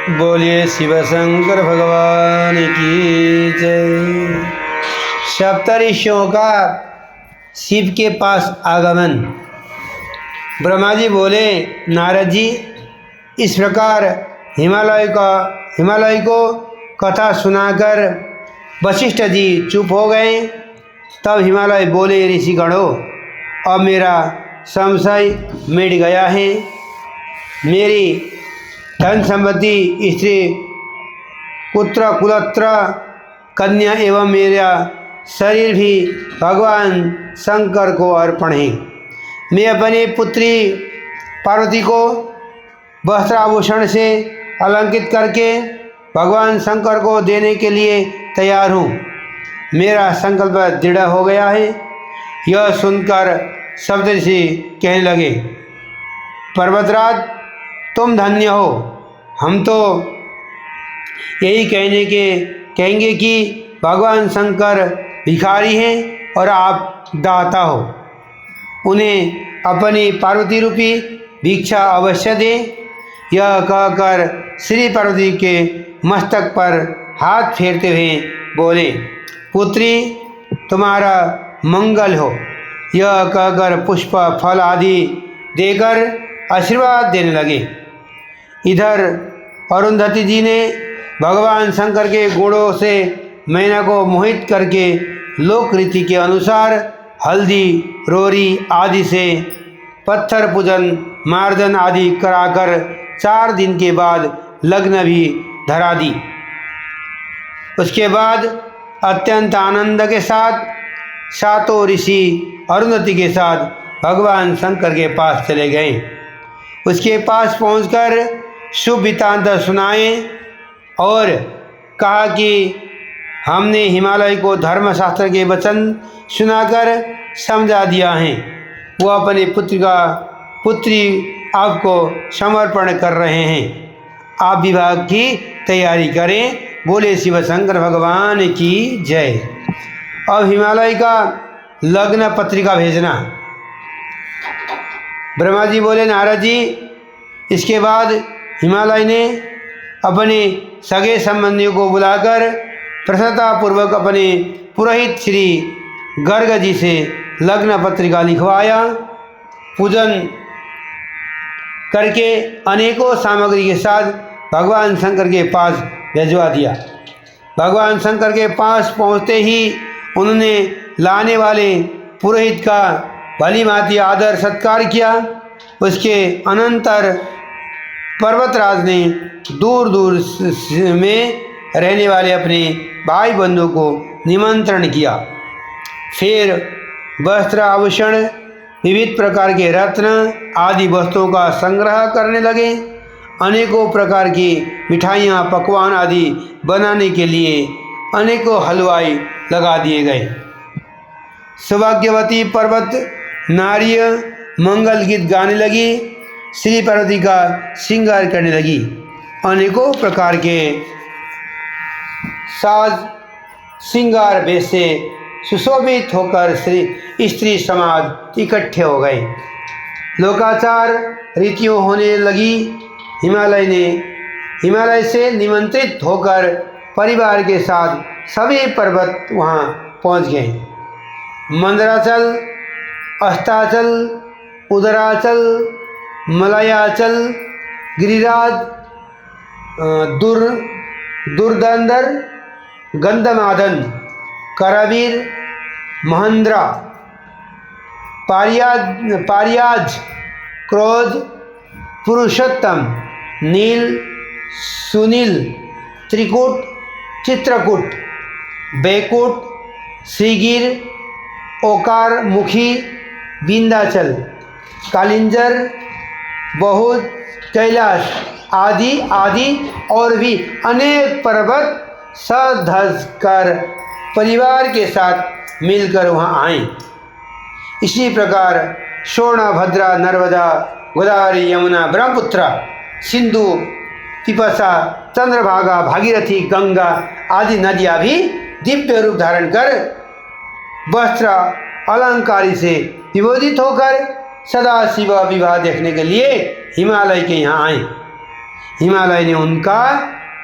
बोलिए शिव शंकर भगवान की जय। सप्तऋषियों का शिव के पास आगमन। ब्रह्मा जी बोले, नारद जी, इस प्रकार हिमालय को कथा सुनाकर वशिष्ठ जी चुप हो गए। तब हिमालय बोले, ऋषिगणों, अब मेरा संशय मिट गया है। मेरी धन संपत्ति, स्त्री, पुत्र, कुलत्र, कन्या एवं मेरा शरीर भी भगवान शंकर को अर्पण है। मैं अपनी पुत्री पार्वती को वस्त्राभूषण से अलंकृत करके भगवान शंकर को देने के लिए तैयार हूँ। मेरा संकल्प दृढ़ हो गया है। यह सुनकर सप्तऋषि कहने लगे, पर्वतराज, तुम धन्य हो। हम तो यही कहेंगे कि भगवान शंकर भिखारी हैं और आप दाता हो। उन्हें अपनी पार्वती रूपी भिक्षा अवश्य दें। यह कहकर श्री पार्वती के मस्तक पर हाथ फेरते हुए बोले, पुत्री, तुम्हारा मंगल हो। यह कहकर पुष्प, फल आदि देकर आशीर्वाद देने लगे। इधर अरुंधति जी ने भगवान शंकर के गुणों से मैना को मोहित करके लोक रीति के अनुसार हल्दी, रोरी आदि से पत्थर पूजन, मार्जन आदि कराकर 4 दिन के बाद लग्न भी धरा दी। उसके बाद अत्यंत आनंद के साथ सातों ऋषि अरुंधति के साथ भगवान शंकर के पास चले गए। उसके पास पहुंचकर शुभ वृत्तांत सुनाए और कहा कि हमने हिमालय को धर्मशास्त्र के वचन सुनाकर समझा दिया है। वो अपनी पुत्री आपको समर्पण कर रहे हैं। आप विवाह की तैयारी करें। बोले शिव शंकर भगवान की जय। अब हिमालय का लग्न पत्रिका भेजना। ब्रह्मा जी बोले, नारद जी, इसके बाद हिमालय ने अपने सगे संबंधियों को बुलाकर प्रसन्नतापूर्वक अपने पुरोहित श्री गर्ग जी से लग्न पत्रिका लिखवाया। पूजन करके अनेकों सामग्री के साथ भगवान शंकर के पास भिजवा दिया। भगवान शंकर के पास पहुँचते ही उन्होंने लाने वाले पुरोहित का भली भांति आदर सत्कार किया। उसके अनंतर पर्वतराज ने दूर दूर में रहने वाले अपने भाई बंधु को निमंत्रण किया। फिर वस्त्र, आभूषण, विविध प्रकार के रत्न आदि वस्तुओं का संग्रह करने लगे। अनेकों प्रकार की मिठाइयाँ, पकवान आदि बनाने के लिए अनेकों हलवाई लगा दिए गए। सौभाग्यवती पर्वत नारिय मंगल गीत गाने लगी। श्री पार्वती का श्रृंगार करने लगी। अनेकों प्रकार के साज श्रृंगार वेश से सुशोभित होकर स्त्री समाज इकट्ठे हो गए। लोकाचार रीतियों होने लगी। हिमालय से निमंत्रित होकर परिवार के साथ सभी पर्वत वहाँ पहुँच गए। मंदराचल, अस्ताचल, उदराचल, मलयाचल, गिरिराज, दुर्दंदर, गंधमादन, करावीर, महेंद्रा, पारियाज, क्रोध, पुरुषोत्तम, नील, सुनील, त्रिकूट, चित्रकूट, बैकुट, श्रीगिर, ओकार मुखी, विंध्याचल, कालिंजर, बहुत, कैलाश आदि आदि और भी अनेक पर्वत सधस कर परिवार के साथ मिलकर वहाँ आए। इसी प्रकार शोणा, भद्रा, नर्मदा, गोदावरी, यमुना, ब्रह्मपुत्र, सिंधु, पिपसा, चंद्रभागा, भागीरथी, गंगा आदि नदियाँ भी दिव्य रूप धारण कर वस्त्र अलंकारी से विभूषित होकर सदा शिव विवाह देखने के लिए हिमालय के यहाँ आए। हिमालय ने उनका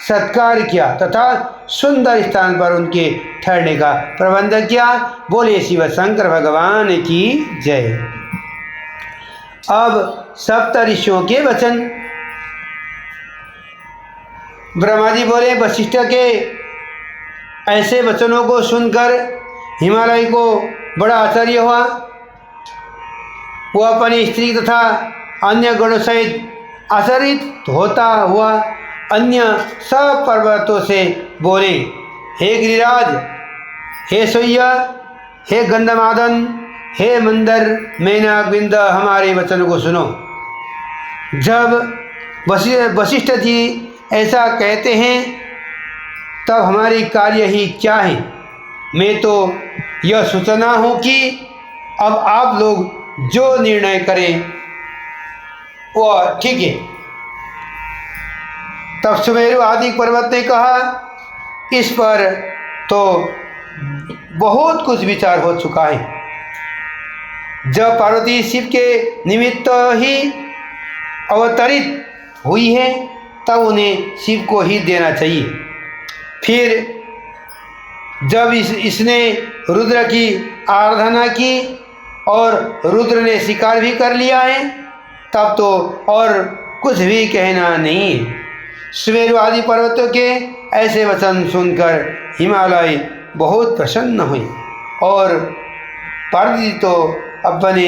सत्कार किया तथा सुंदर स्थान पर उनके ठहरने का प्रबंध किया। बोले शिव शंकर भगवान की जय। अब सप्त ऋषियों के वचन। ब्रह्मा जी बोले, वशिष्ठ के ऐसे वचनों को सुनकर हिमालय को बड़ा आश्चर्य हुआ। वह अपनी स्त्री तथा अन्य गणों सहित आश्चर्यित होता हुआ अन्य सब पर्वतों से बोले, हे गिरिराज, हे सूर्य, हे गंधमादन, हे मंदर, मेनाक, बिंद, हमारे वचन को सुनो। जब वशिष्ठ जी ऐसा कहते हैं तब हमारी कार्य ही क्या है। मैं तो यह सोचना हूँ कि अब आप लोग जो निर्णय करें वह ठीक है। तब सुमेरु आदि पर्वत ने कहा, इस पर तो बहुत कुछ विचार हो चुका है। जब पार्वती शिव के निमित्त ही अवतरित हुई है तब उन्हें शिव को ही देना चाहिए। फिर जब इसने रुद्र की आराधना की और रुद्र ने स्वीकार भी कर लिया है तब तो और कुछ भी कहना नहीं है। सुमेरु आदि पर्वतों के ऐसे वचन सुनकर हिमालय बहुत प्रसन्न हुई और पार्वती तो अपने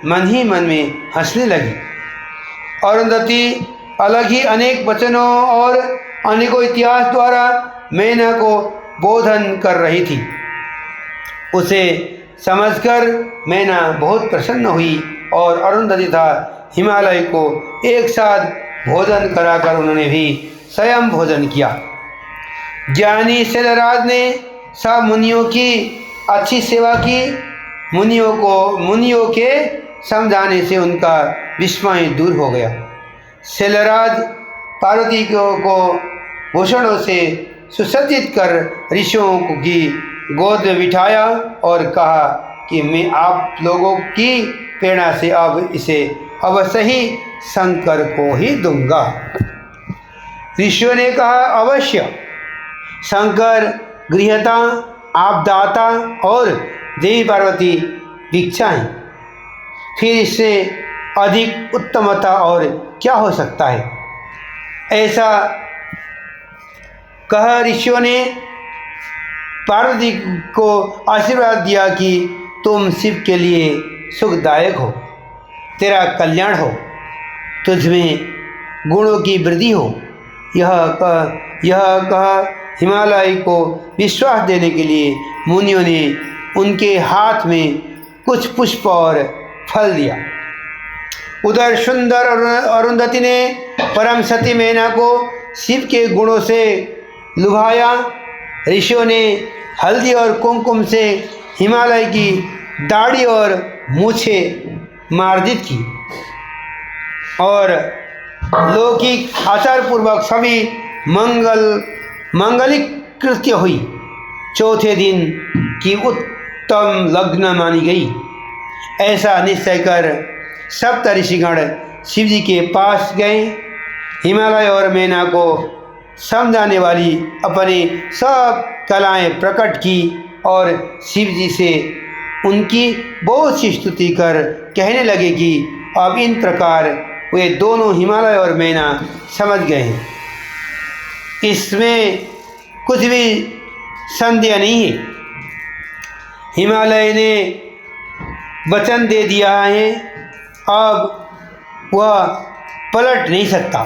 मन ही मन में हंसने लगी। अरुंधति अलग ही अनेक वचनों और अनेकों इतिहास द्वारा मैना को बोधन कर रही थी। उसे समझकर मैना बहुत प्रसन्न हुई और अरुंधति तथा हिमालय को एक साथ भोजन कराकर उन्होंने भी स्वयं भोजन किया। ज्ञानी शैलराज ने सब मुनियों की अच्छी सेवा की। मुनियों के समझाने से उनका विस्मय दूर हो गया। शैलराज पार्वती को भूषणों से सुसज्जित कर ऋषियों की गोद में बिठाया और कहा कि मैं आप लोगों की प्रेरणा से अब इसे अवश्य ही शंकर को ही दूंगा। ऋषियों ने कहा, अवश्य। शंकर गृहता, आपदाता और देवी पार्वती दीक्षा हैं। फिर इससे अधिक उत्तमता और क्या हो सकता है। ऐसा कह ऋषियों ने पार्वती को आशीर्वाद दिया कि तुम शिव के लिए सुखदायक हो, तेरा कल्याण हो, तुझमें गुणों की वृद्धि हो। यह कह हिमालय को विश्वास देने के लिए मुनियों ने उनके हाथ में कुछ पुष्प और फल दिया। उधर सुंदर अरुंधति ने परम सती मैना को शिव के गुणों से लुभाया। ऋषियों ने हल्दी और कुमकुम से हिमालय की दाढ़ी और मूछें मार्जित की और लौकिक आचार पूर्वक सभी मंगलिक कृत्य हुई। चौथे दिन की उत्तम लग्न मानी गई। ऐसा निश्चय कर सप्त ऋषिगण शिव जी के पास गए। हिमालय और मैना को समझाने वाली अपनी सब कलाएं प्रकट की और शिव जी से उनकी बहुत सी स्तुति कर कहने लगे कि अब इन प्रकार वे दोनों हिमालय और मैना समझ गए हैं। इसमें कुछ भी संदेह नहीं है। हिमालय ने वचन दे दिया है, अब वह पलट नहीं सकता।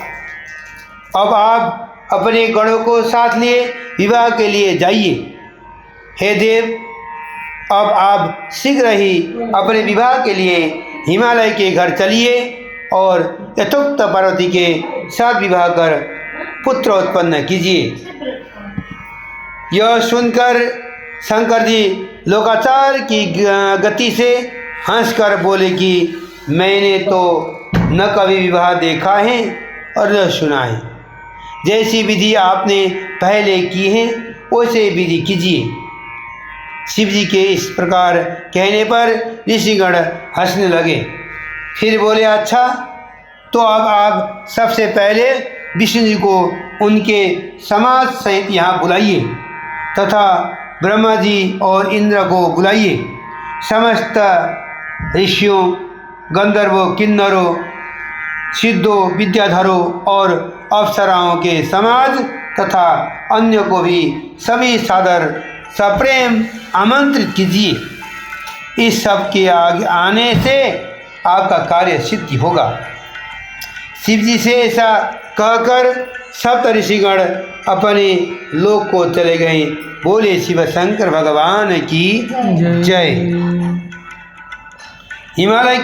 अब आप अपने गणों को साथ लिए विवाह के लिए जाइए। हे देव, अब आप शीघ्र ही अपने विवाह के लिए हिमालय के घर चलिए और यथोक्त पार्वती के साथ विवाह कर पुत्र उत्पन्न कीजिए। यह सुनकर शंकर जी लोकाचार की गति से हंसकर बोले कि मैंने तो न कभी विवाह देखा है और न सुना है। जैसी विधि आपने पहले की है वैसे विधि कीजिए। शिव जी के इस प्रकार कहने पर ऋषिगण हंसने लगे। फिर बोले, अच्छा तो अब आप सबसे पहले विष्णु जी को उनके समाज सहित यहाँ बुलाइए तथा ब्रह्मा जी और इंद्र को बुलाइए। समस्त ऋषियों, गंधर्वों, किन्नरों, सिद्धों, विद्याधरों और अप्सराओं के समाज तथा अन्य को भी सभी सादर सप्रेम आमंत्रित कीजिए। इस सब के आगे आने से आपका कार्य सिद्धि होगा। शिव जी से ऐसा कहकर सप्त ऋषिगण अपने लोक को चले गए। बोले शिव शंकर भगवान की जय। हिमालय